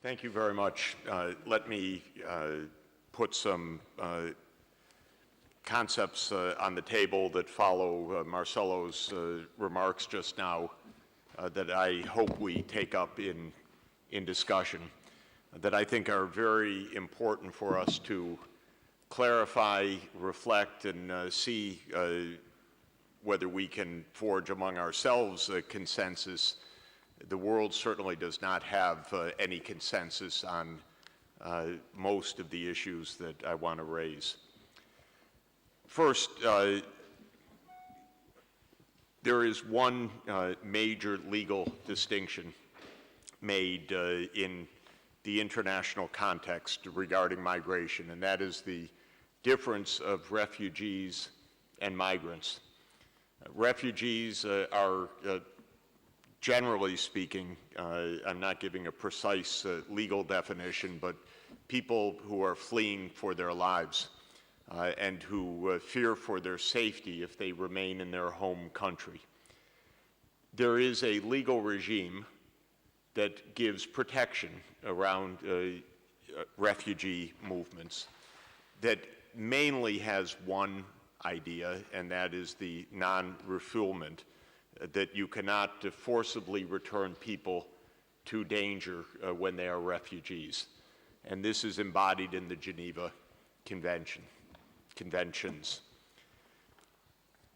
Thank you very much. Let me put some concepts on the table that follow Marcelo's remarks just now that I hope we take up in discussion, that I think are very important for us to clarify, reflect, and see whether we can forge among ourselves a consensus. The world certainly does not have any consensus on most of the issues that I want to raise. First, there is one major legal distinction made in the international context regarding migration, and that is the difference of refugees and migrants. Refugees are generally speaking, I'm not giving a precise legal definition, but people who are fleeing for their lives and who fear for their safety if they remain in their home country. There is a legal regime that gives protection around refugee movements that mainly has one idea, and that is the non-refoulement, that you cannot forcibly return people to danger when they are refugees. And this is embodied in the Geneva Conventions.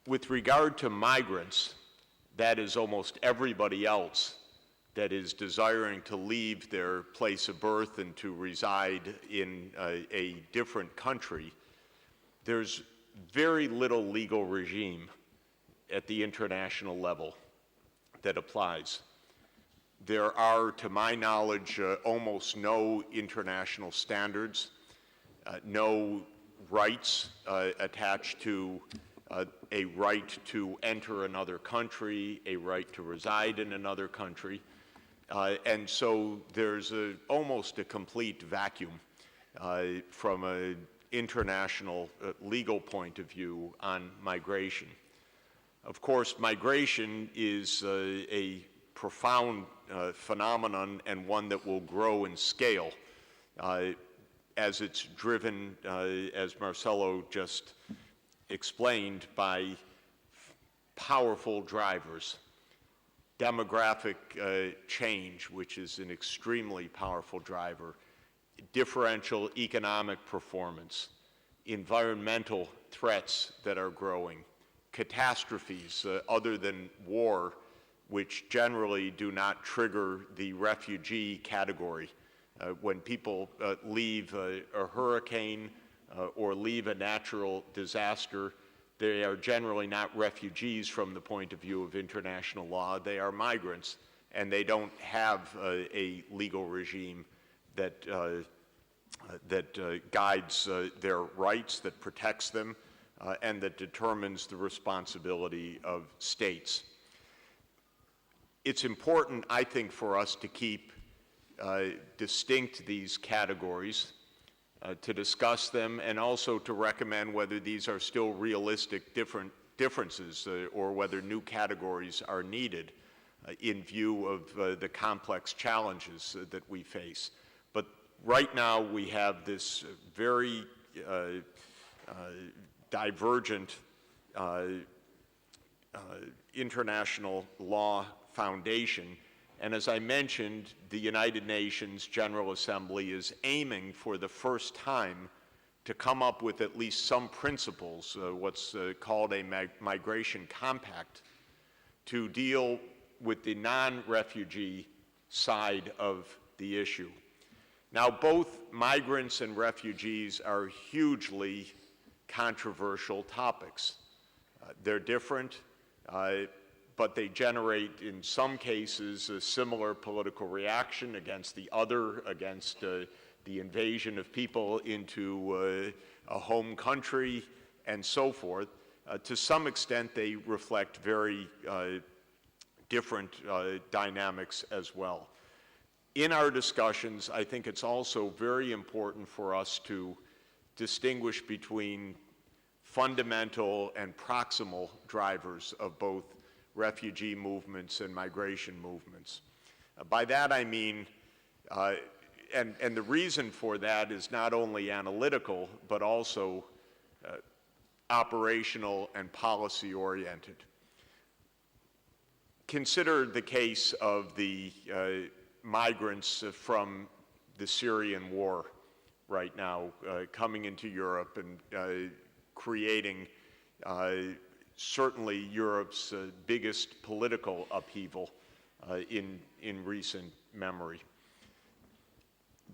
With regard to migrants, that is almost everybody else that is desiring to leave their place of birth and to reside in a different country. There's very little legal regime at the international level that applies. There are, to my knowledge, almost no international standards, no rights attached to a right to enter another country, a right to reside in another country, and so there's almost a complete vacuum from an international legal point of view on migration. Of course, migration is a profound phenomenon and one that will grow in scale as it's driven, as Marcelo just explained, by powerful drivers. Demographic change, which is an extremely powerful driver, differential economic performance, environmental threats that are growing, catastrophes other than war, which generally do not trigger the refugee category. When people leave a hurricane or leave a natural disaster, they are generally not refugees from the point of view of international law. They are migrants, and they don't have a legal regime that guides their rights, that protects them, and that determines the responsibility of states. It's important, I think, for us to keep distinct these categories, to discuss them, and also to recommend whether these are still realistic differences or whether new categories are needed in view of the complex challenges that we face. But right now we have this very divergent international law foundation. And as I mentioned, the United Nations General Assembly is aiming for the first time to come up with at least some principles, what's called a migration compact, to deal with the non-refugee side of the issue. Now, both migrants and refugees are hugely controversial topics. They're different, but they generate, in some cases, a similar political reaction against the other, against the invasion of people into a home country, and so forth. To some extent, they reflect very different dynamics as well. In our discussions, I think it's also very important for us to distinguish between fundamental and proximal drivers of both refugee movements and migration movements. By that I mean and the reason for that is not only analytical, but also operational and policy oriented. Consider the case of the migrants from the Syrian war right now, coming into Europe and creating certainly Europe's biggest political upheaval in recent memory.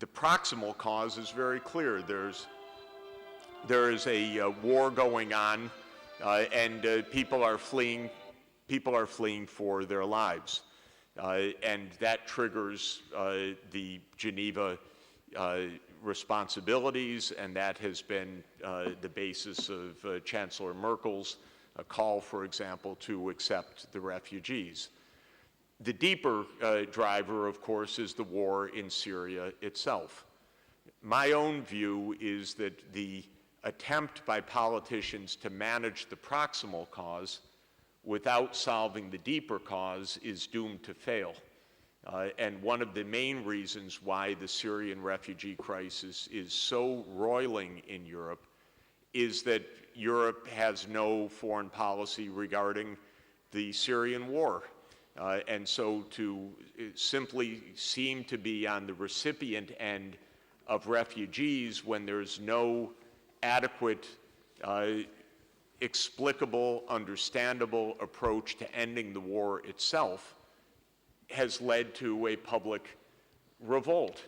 The proximal cause is very clear. There is a war going on, and people are fleeing for their lives. And that triggers the Geneva responsibilities, and that has been the basis of Chancellor Merkel's call, for example, to accept the refugees. The deeper driver, of course, is the war in Syria itself. My own view is that the attempt by politicians to manage the proximal cause without solving the deeper cause is doomed to fail. And one of the main reasons why the Syrian refugee crisis is so roiling in Europe is that Europe has no foreign policy regarding the Syrian war. And so to simply seem to be on the recipient end of refugees when there's no adequate, explicable, understandable approach to ending the war itself has led to a public revolt,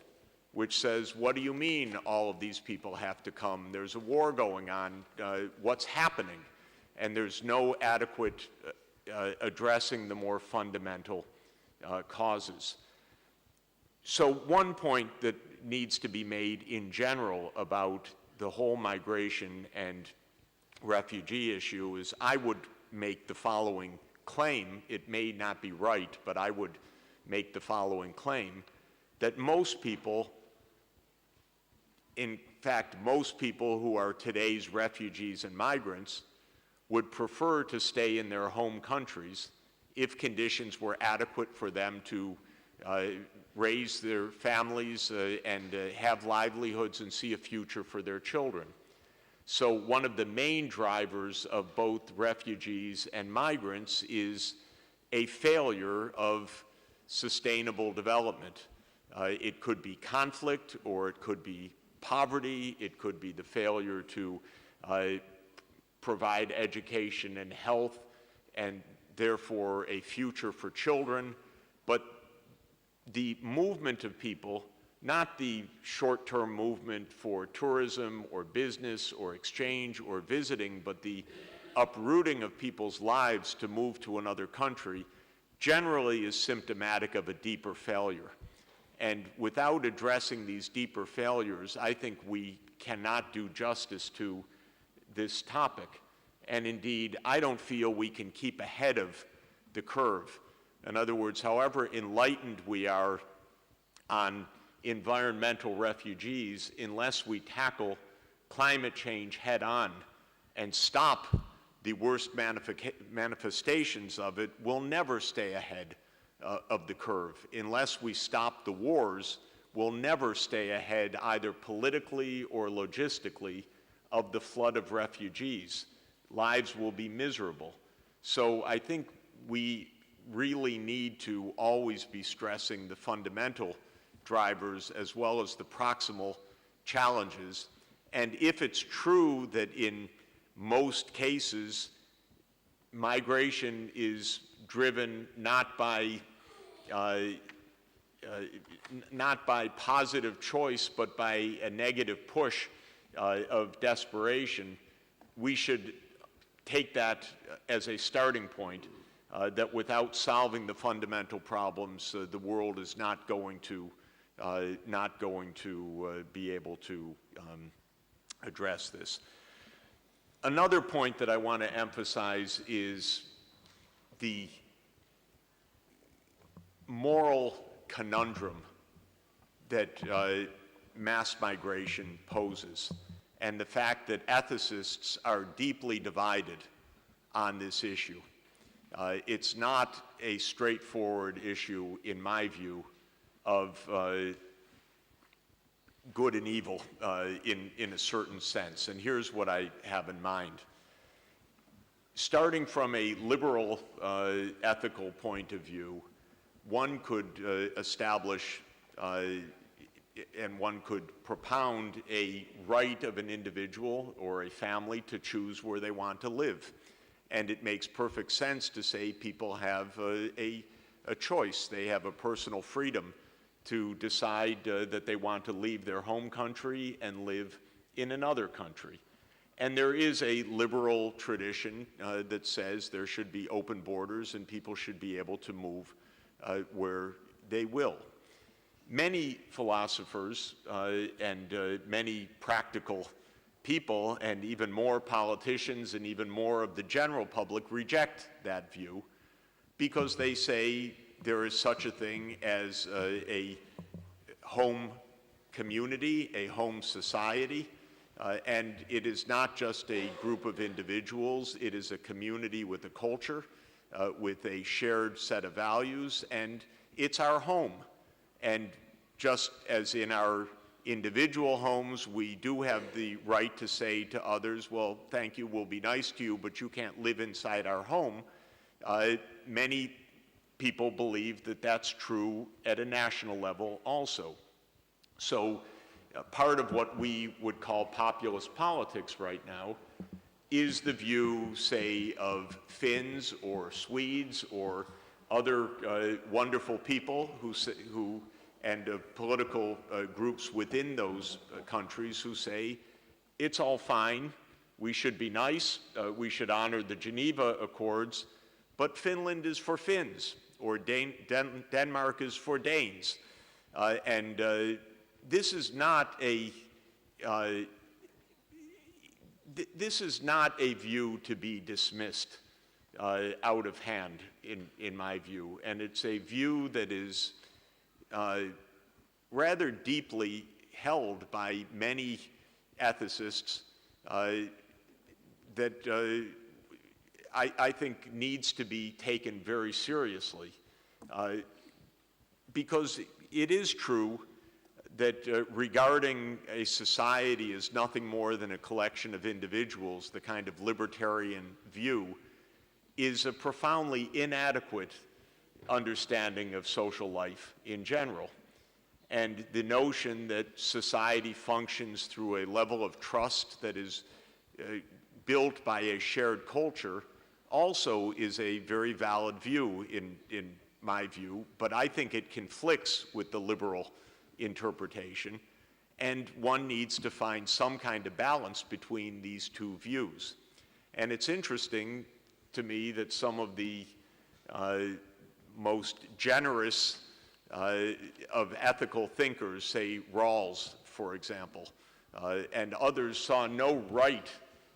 which says, what do you mean all of these people have to come? There's a war going on. What's happening? And there's no adequate addressing the more fundamental causes. So one point that needs to be made in general about the whole migration and refugee issue is I would make the following claim. It may not be right, but I would make the following claim, that most people, in fact, most people who are today's refugees and migrants would prefer to stay in their home countries if conditions were adequate for them to raise their families and have livelihoods and see a future for their children. So one of the main drivers of both refugees and migrants is a failure of sustainable development. It could be conflict, or it could be poverty, it could be the failure to provide education and health, and therefore a future for children. But the movement of people, not the short-term movement for tourism or business or exchange or visiting, but the uprooting of people's lives to move to another country, generally is symptomatic of a deeper failure. And without addressing these deeper failures, I think we cannot do justice to this topic. And indeed, I don't feel we can keep ahead of the curve. In other words, however enlightened we are on environmental refugees, unless we tackle climate change head on and stop the worst manifestations of it, we'll never stay ahead of the curve. Unless we stop the wars, we'll never stay ahead either politically or logistically of the flood of refugees. Lives will be miserable. So I think we really need to always be stressing the fundamental drivers as well as the proximal challenges. And if it's true that in most cases migration is driven not by positive choice but by a negative push of desperation, we should take that as a starting point, that without solving the fundamental problems, the world is not going to be able to address this. Another point that I want to emphasize is the moral conundrum that mass migration poses, and the fact that ethicists are deeply divided on this issue. It's not a straightforward issue, in my view, of good and evil in a certain sense. And here's what I have in mind. Starting from a liberal ethical point of view, one could establish and one could propound a right of an individual or a family to choose where they want to live. And it makes perfect sense to say people have a choice. They have a personal freedom to decide that they want to leave their home country and live in another country. And there is a liberal tradition that says there should be open borders and people should be able to move where they will. Many philosophers and many practical people and even more politicians and even more of the general public reject that view because they say there is such a thing as a home community, a home society, and it is not just a group of individuals, it is a community with a culture, with a shared set of values, and it's our home. And just as in our individual homes, we do have the right to say to others, well, thank you, we'll be nice to you, but you can't live inside our home. Many people believe that that's true at a national level also. So part of what we would call populist politics right now is the view, say, of Finns or Swedes or other wonderful people who and political groups within those countries who say, it's all fine, we should be nice, we should honor the Geneva Accords, but Finland is for Finns, or Denmark is for Danes. This is not a view to be dismissed out of hand, in my view, and it's a view that is rather deeply held by many ethicists that I think needs to be taken very seriously, because it is true that regarding a society as nothing more than a collection of individuals, the kind of libertarian view, is a profoundly inadequate understanding of social life in general. And the notion that society functions through a level of trust that is built by a shared culture also is a very valid view in my view, but I think it conflicts with the liberal interpretation, and one needs to find some kind of balance between these two views. And it's interesting to me that some of the most generous of ethical thinkers, say Rawls, for example, and others saw no right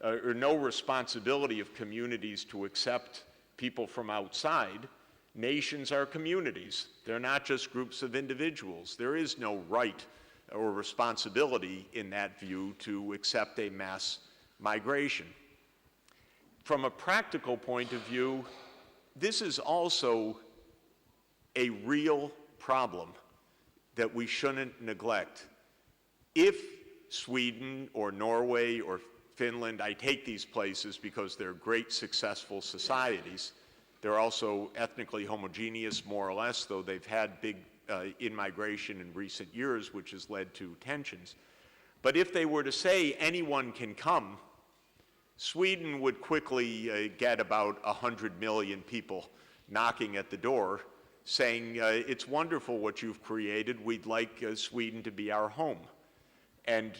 or no responsibility of communities to accept people from outside. Nations are communities. They're not just groups of individuals. There is no right or responsibility in that view to accept a mass migration. From a practical point of view, this is also a real problem that we shouldn't neglect. If Sweden or Norway or Finland, I take these places because they're great successful societies. They're also ethnically homogeneous, more or less, though they've had big in-migration in recent years, which has led to tensions. But if they were to say anyone can come, Sweden would quickly get about 100 million people knocking at the door saying, it's wonderful what you've created, we'd like Sweden to be our home. And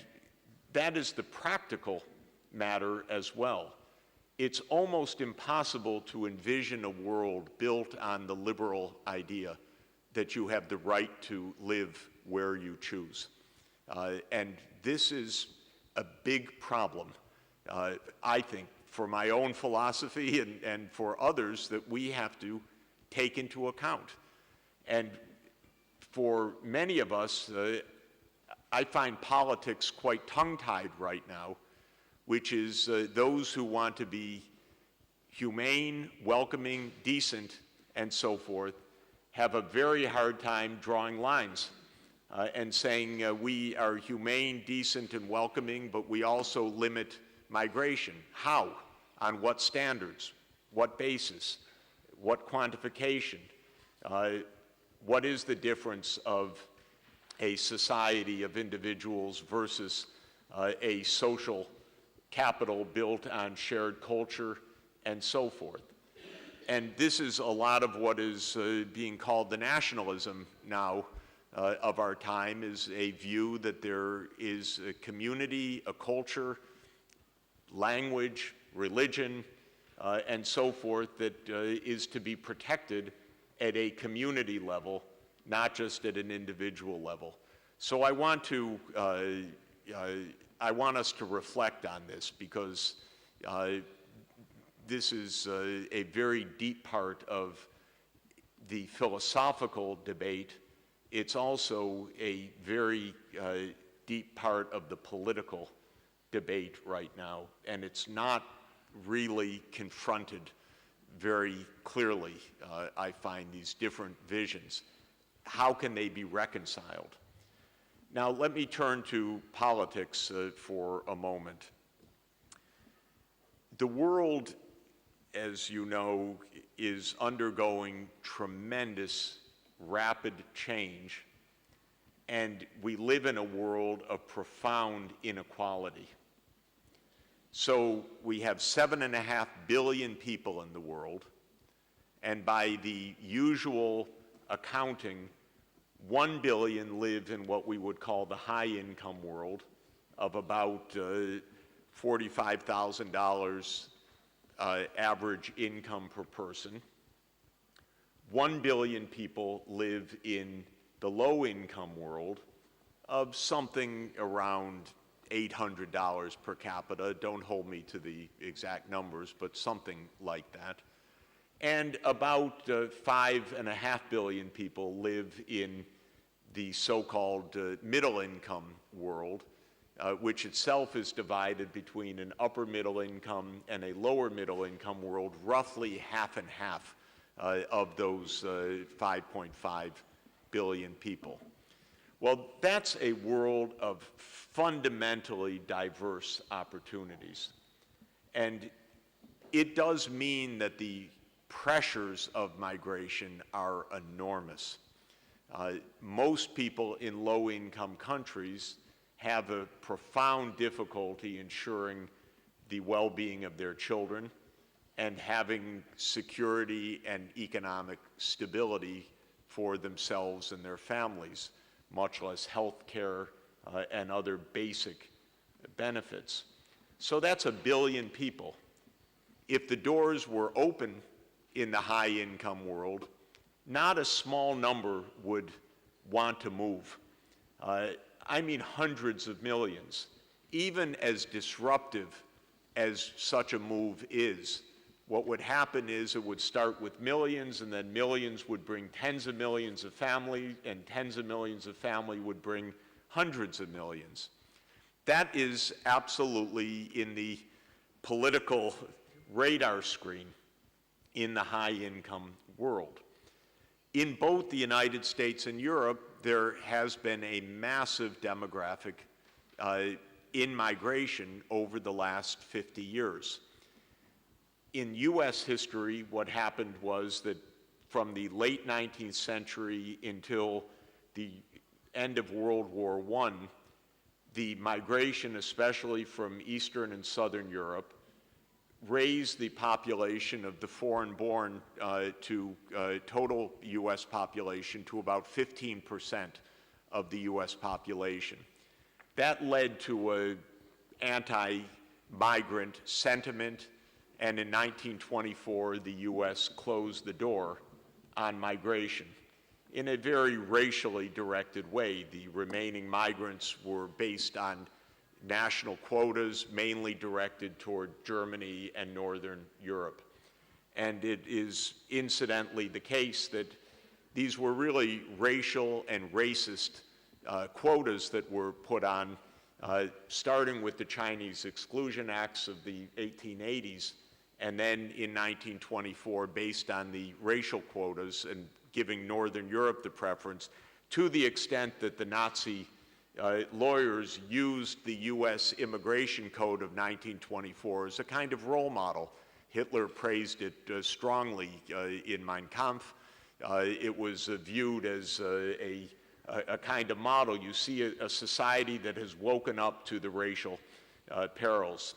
that is the practical matter as well. It's almost impossible to envision a world built on the liberal idea that you have the right to live where you choose. And this is a big problem, I think, for my own philosophy and for others that we have to take into account. And for many of us, I find politics quite tongue-tied right now, which is those who want to be humane, welcoming, decent, and so forth, have a very hard time drawing lines and saying we are humane, decent, and welcoming, but we also limit migration. How? On what standards? What basis? What quantification? What is the difference of a society of individuals versus a social capital built on shared culture and so forth? And this is a lot of what is being called the nationalism now of our time, is a view that there is a community, a culture, language, religion, and so forth that is to be protected at a community level, not just at an individual level. So I want us to reflect on this, because this is a very deep part of the philosophical debate. It's also a very deep part of the political debate right now, and it's not really confronted very clearly. I find these different visions. How can they be reconciled? Now, let me turn to politics for a moment. The world, as you know, is undergoing tremendous, rapid change, and we live in a world of profound inequality. So we have 7.5 billion people in the world, and by the usual accounting, 1 billion live in what we would call the high-income world of about $45,000 average income per person. 1 billion people live in the low-income world of something around $800 per capita. Don't hold me to the exact numbers, but something like that. And about 5.5 billion people live in the so-called middle-income world, which itself is divided between an upper middle income and a lower middle income world, roughly half and half of those 5.5 billion people. Well, that's a world of fundamentally diverse opportunities. And it does mean that the pressures of migration are enormous. Most people in low-income countries have a profound difficulty ensuring the well-being of their children and having security and economic stability for themselves and their families, much less health care and other basic benefits. So that's 1 billion people. If the doors were open in the high-income world, not a small number would want to move. I mean hundreds of millions. Even as disruptive as such a move is, what would happen is it would start with millions, and then millions would bring tens of millions of family, and tens of millions of family would bring hundreds of millions. That is absolutely in the political radar screen in the high-income world. In both the United States and Europe, there has been a massive demographic in migration over the last 50 years. In US history, what happened was that from the late 19th century until the end of World War I, the migration, especially from Eastern and Southern Europe, raised the population of the foreign-born to total U.S. population to about 15% of the U.S. population. That led to an anti-migrant sentiment, and in 1924, the U.S. closed the door on migration in a very racially directed way. The remaining migrants were based on national quotas, mainly directed toward Germany and Northern Europe. And it is incidentally the case that these were really racial and racist quotas that were put on, starting with the Chinese Exclusion Acts of the 1880s, and then in 1924, based on the racial quotas and giving Northern Europe the preference, to the extent that the Nazi lawyers used the U.S. Immigration Code of 1924 as a kind of role model. Hitler praised it strongly in Mein Kampf. It was viewed as a kind of model. You see a society that has woken up to the racial perils.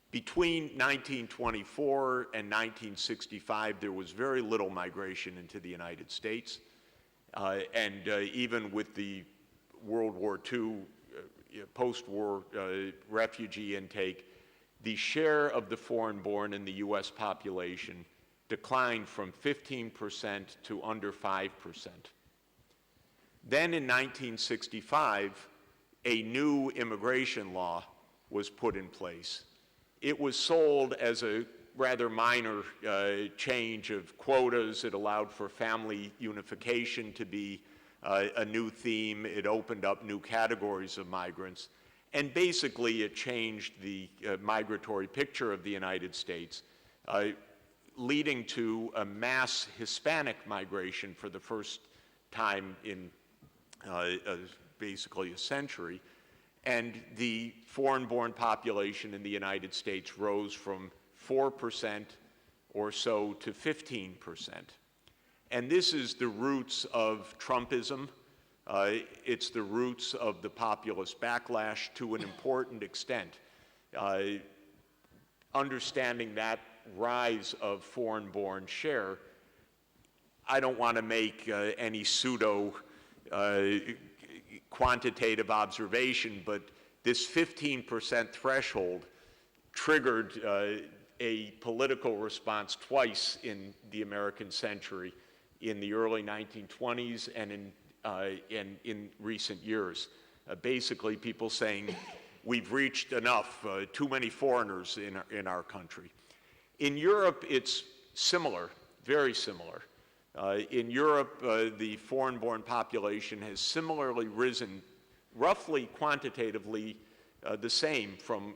Between 1924 and 1965, there was very little migration into the United States. And even with the World War II, post-war refugee intake, the share of the foreign-born in the U.S. population declined from 15% to under 5%. Then in 1965, a new immigration law was put in place. It was sold as a rather minor change of quotas. It allowed for family unification to be a new theme. It opened up new categories of migrants. And basically, it changed the migratory picture of the United States, leading to a mass Hispanic migration for the first time in basically a century. And the foreign-born population in the United States rose from 4% or so to 15%. And this is the roots of Trumpism. It's the roots of the populist backlash to an important extent. Understanding that rise of foreign-born share, I don't want to make any pseudo quantitative observation, but this 15% threshold triggered a political response twice in the American century, in the early 1920s and in recent years. Basically, people saying, we've reached enough, too many foreigners in our country. In Europe, it's similar, very similar. In Europe, the foreign-born population has similarly risen, roughly quantitatively the same from,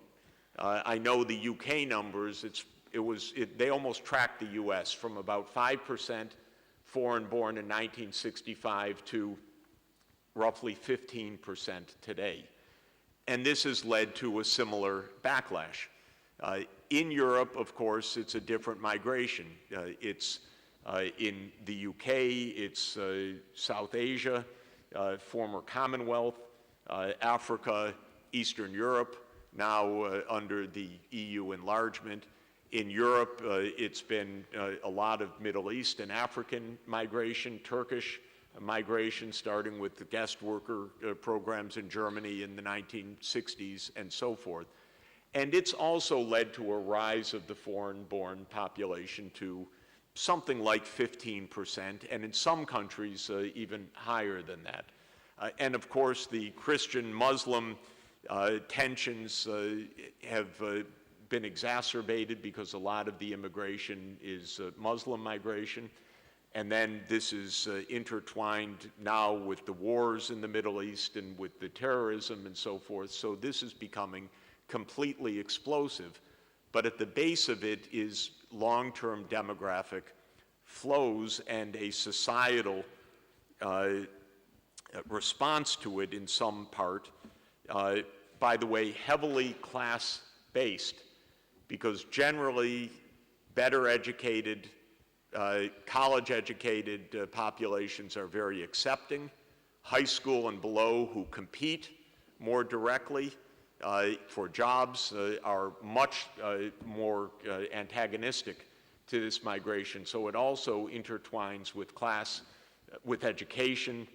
I know the UK numbers, they almost tracked the US from about 5% foreign-born in 1965 to roughly 15% today. And this has led to a similar backlash. In Europe, of course, it's a different migration. It's in the UK, it's South Asia, former Commonwealth, Africa, Eastern Europe, now under the EU enlargement. In Europe, it's been a lot of Middle East and African migration, Turkish migration, starting with the guest worker programs in Germany in the 1960s and so forth. And it's also led to a rise of the foreign-born population to something like 15%, and in some countries even higher than that. And of course, the Christian-Muslim tensions have been exacerbated because a lot of the immigration is Muslim migration. And then this is intertwined now with the wars in the Middle East and with the terrorism and so forth. So this is becoming completely explosive. But at the base of it is long-term demographic flows and a societal response to it in some part. By the way, heavily class-based, because generally better educated, college-educated populations are very accepting. High school and below who compete more directly for jobs are much more antagonistic to this migration. So it also intertwines with class, with education,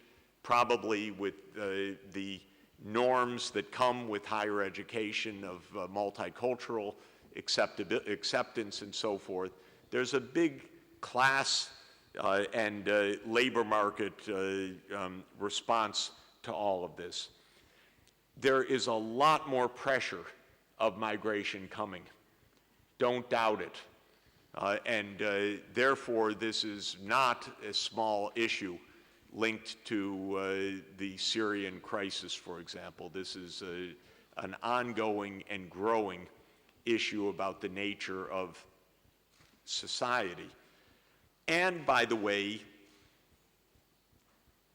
probably with the norms that come with higher education of multicultural acceptance and so forth. There's a big class and labor market response to all of this. There is a lot more pressure of migration coming. Don't doubt it. And therefore, this is not a small issue linked to the Syrian crisis, for example. This is an ongoing and growing issue about the nature of society. And by the way,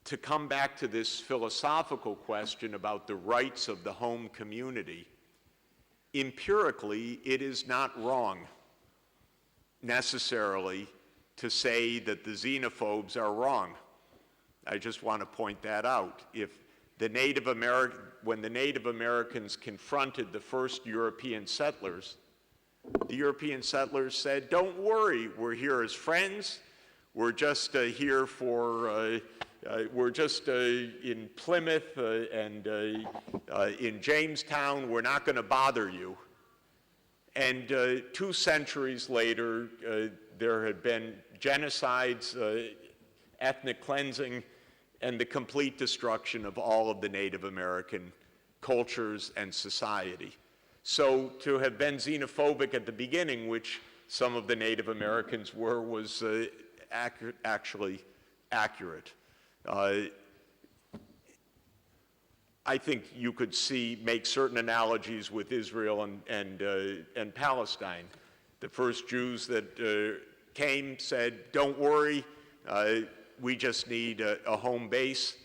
to come back to this philosophical question about the rights of the home community, empirically, it is not wrong necessarily to say that the xenophobes are wrong. I just want to point that out. When the Native Americans confronted the first European settlers, the European settlers said, "Don't worry, we're here as friends. We're just here for, we're just in Plymouth and in Jamestown. We're not going to bother you." And 2 centuries later, there had been genocides, ethnic cleansing, and the complete destruction of all of the Native American cultures and society. So to have been xenophobic at the beginning, which some of the Native Americans were, was actually accurate. I think you could make certain analogies with Israel and Palestine. The first Jews that came said, "Don't worry, we just need a home base."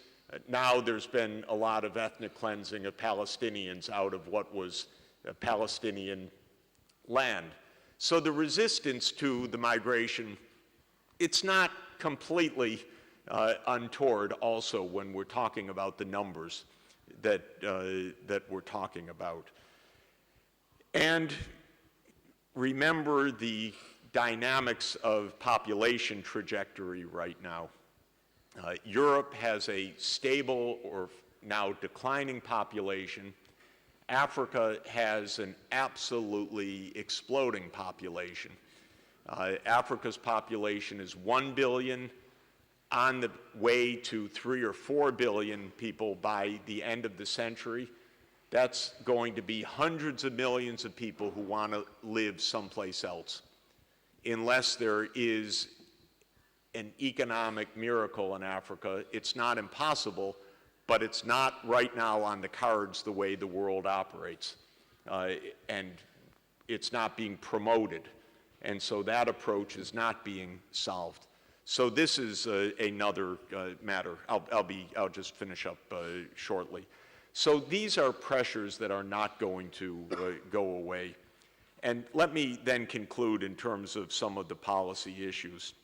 Now there's been a lot of ethnic cleansing of Palestinians out of what was Palestinian land. So the resistance to the migration, it's not completely untoward also when we're talking about the numbers that we're talking about. And remember the dynamics of population trajectory right now. Europe has a stable or now declining population. Africa has an absolutely exploding population. Africa's population is 1 billion, on the way to 3 or 4 billion people by the end of the century. That's going to be hundreds of millions of people who want to live someplace else, unless there is an economic miracle in Africa. It's not impossible, but it's not right now on the cards the way the world operates. And it's not being promoted. And so that approach is not being solved. So this is another matter. I'll just finish up shortly. So these are pressures that are not going to go away. And let me then conclude in terms of some of the policy issues.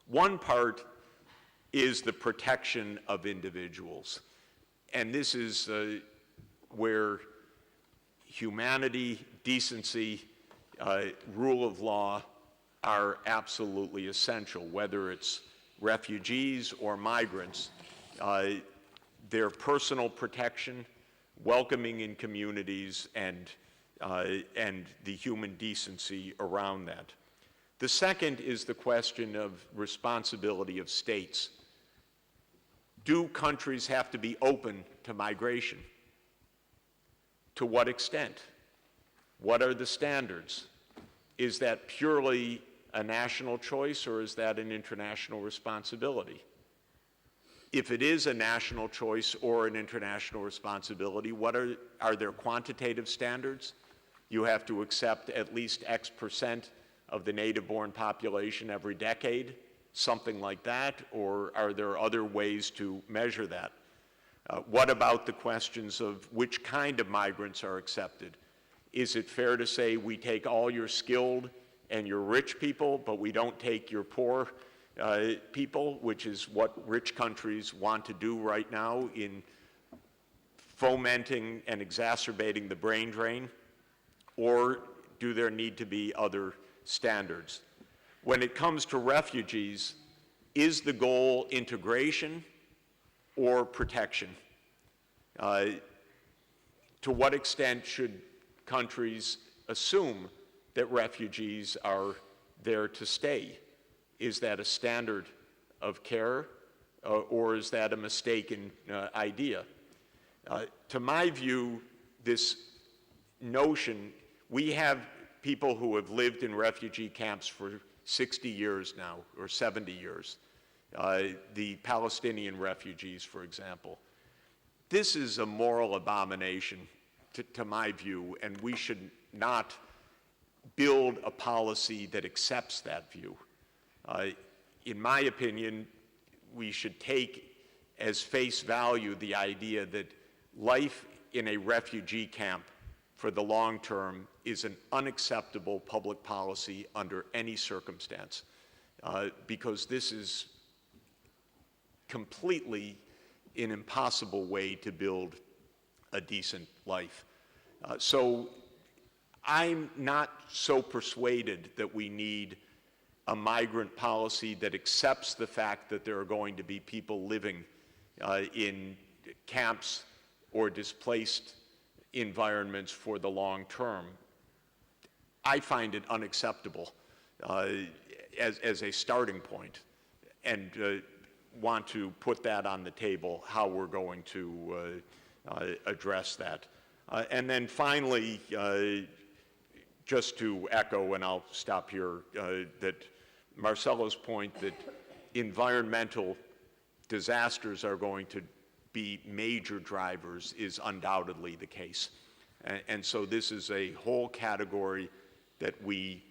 One part is the protection of individuals. And this is where humanity, decency, rule of law are absolutely essential, whether it's refugees or migrants. Their personal protection, welcoming in communities, and the human decency around that. The second is the question of responsibility of states. Do countries have to be open to migration? To what extent? What are the standards? Is that purely a national choice, or is that an international responsibility? If it is a national choice or an international responsibility, are there quantitative standards? You have to accept at least X% of the native-born population every decade, something like that, or are there other ways to measure that? What about the questions of which kind of migrants are accepted? Is it fair to say we take all your skilled and your rich people, but we don't take your poor people, which is what rich countries want to do right now in fomenting and exacerbating the brain drain? Or do there need to be other standards? When it comes to refugees, is the goal integration or protection? To what extent should countries assume that refugees are there to stay? Is that a standard of care, or is that a mistaken idea? To my view, this notion, we have people who have lived in refugee camps for 60 years now, or 70 years. The Palestinian refugees, for example. This is a moral abomination, to my view, and we should not build a policy that accepts that view. In my opinion, we should take as face value the idea that life in a refugee camp for the long term is an unacceptable public policy under any circumstance, because this is completely an impossible way to build a decent life. So I'm not so persuaded that we need a migrant policy that accepts the fact that there are going to be people living in camps or displaced environments for the long term. I find it unacceptable as a starting point, and want to put that on the table, how we're going to address that. And then finally, just to echo, and I'll stop here, that Marcelo's point that environmental disasters are going to be major drivers is undoubtedly the case. And so this is a whole category that we,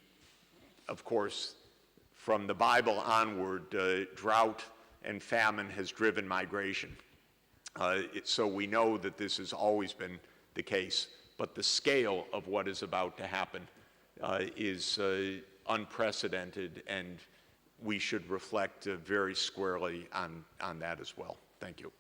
of course, from the Bible onward, drought and famine has driven migration. So we know that this has always been the case, but the scale of what is about to happen is unprecedented, and we should reflect very squarely on that as well. Thank you.